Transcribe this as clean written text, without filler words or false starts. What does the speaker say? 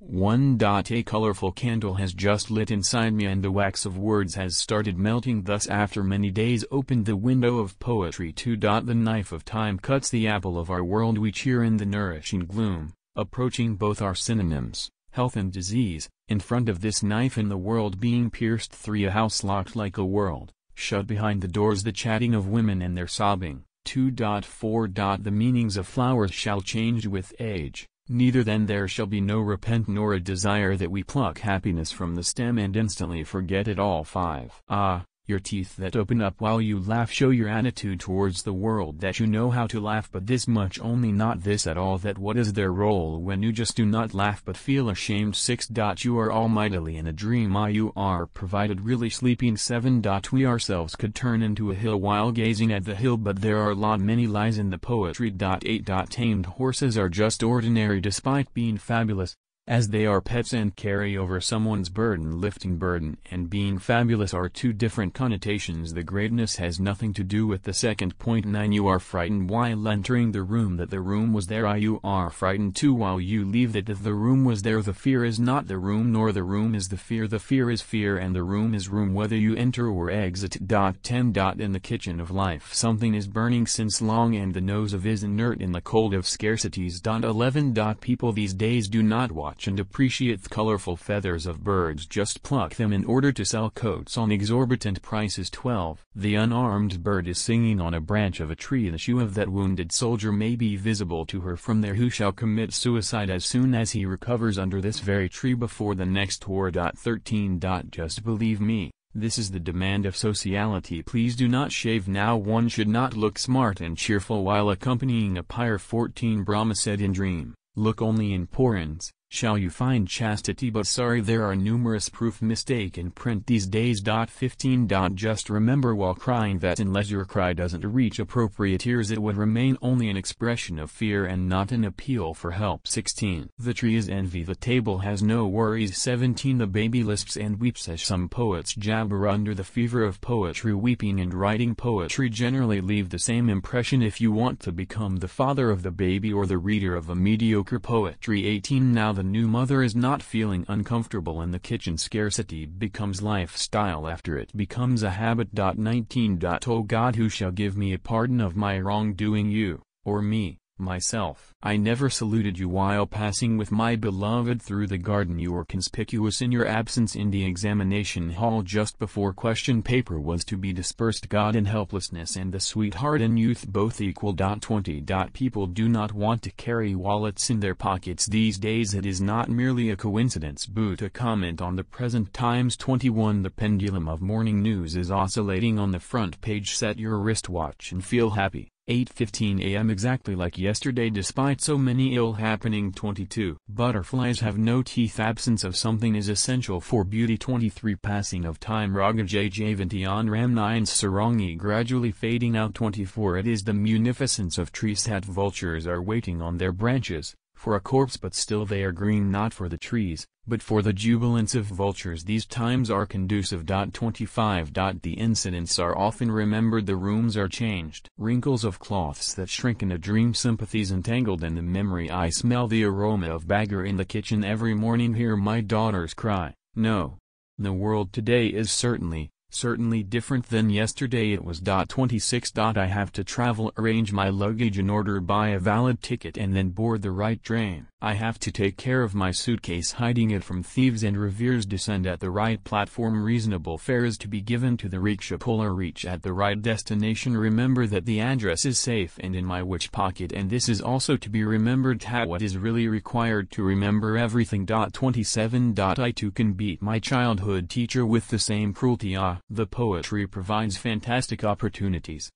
1. A colorful candle has just lit inside me and the wax of words has started melting, thus after many days opened the window of poetry. 2. The knife of time cuts the apple of our world, we cheer in the nourishing gloom, approaching both our synonyms, health and disease, in front of this knife in the world being pierced. 3. A house locked like a world, shut behind the doors, the chatting of women and their sobbing. 2. 4. The meanings of flowers shall change with age. Neither then there shall be no repent nor a desire that we pluck happiness from the stem and instantly forget it all. 5. Your teeth that open up while you laugh show your attitude towards the world, that you know how to laugh, but this much only, not this at all, that what is their role when you just do not laugh but feel ashamed. 6. You are almightily in a dream, you are provided really sleeping. 7. We ourselves could turn into a hill while gazing at the hill, but there are many lies in the poetry. 8. Tamed horses are just ordinary despite being fabulous, as they are pets and carry over someone's burden. Lifting burden and being fabulous are two different connotations. The greatness has nothing to do with the second. 9. You are frightened while entering the room that the room was there. You are frightened too while you leave that the room was there. The fear is not the room nor the room is the fear. The fear is fear and the room is room whether you enter or exit. 10. In the kitchen of life something is burning since long and the nose of is inert in the cold of scarcities. 11. People these days do not watch and appreciate the colorful feathers of birds, just pluck them in order to sell coats on exorbitant prices. 12. The unarmed bird is singing on a branch of a tree. The shoe of that wounded soldier may be visible to her from there, who shall commit suicide as soon as he recovers under this very tree before the next war. 13. Just believe me, this is the demand of sociality. Please do not shave now. One should not look smart and cheerful while accompanying a pyre. 14. Brahma said in dream, look only in porins, shall you find chastity, but sorry there are numerous proof mistake in print these days. 15. Just remember while crying that unless your cry doesn't reach appropriate ears it would remain only an expression of fear and not an appeal for help. 16. The tree is envy, the table has no worries. 17. The baby lisps and weeps as some poets jabber under the fever of poetry. Weeping and writing poetry generally leave the same impression if you want to become the father of the baby or the reader of a mediocre poetry. 18. Now the new mother is not feeling uncomfortable in the kitchen. Scarcity becomes lifestyle after it becomes a habit. 19. O God, who shall give me a pardon of my wrongdoing, you, or me, myself? I never saluted you while passing with my beloved through the garden. You were conspicuous in your absence in the examination hall just before question paper was to be dispersed. God, in helplessness and the sweetheart in youth both equal. 20. People do not want to carry wallets in their pockets these days. It is not merely a coincidence. To comment on the present times. 21. The pendulum of morning news is oscillating on the front page. Set your wristwatch and feel happy. 8:15 a.m. exactly like yesterday despite so many ill happening. 22. Butterflies have no teeth. Absence of something is essential for beauty. 23. Passing of time. Raga Javantian Ram 9. Sarangi gradually fading out. 24. It is the munificence of trees that vultures are waiting on their branches, for a corpse, but still they are green, not for the trees, but for the jubilance of vultures. These times are conducive. 25. The incidents are often remembered, the rooms are changed. Wrinkles of cloths that shrink in a dream, sympathies entangled in the memory. I smell the aroma of bagger in the kitchen every morning, hear my daughters cry. No. The world today is certainly different than yesterday. It was. 26. I have to travel, arrange my luggage in order, buy a valid ticket and then board the right train. I have to take care of my suitcase, hiding it from thieves and reveres, descend at the right platform, reasonable fare is to be given to the rickshaw puller, reach at the right destination, remember that the address is safe and in my which pocket, and this is also to be remembered. What is really required to remember everything. 27. I too can beat my childhood teacher with the same cruelty. The poetry provides fantastic opportunities,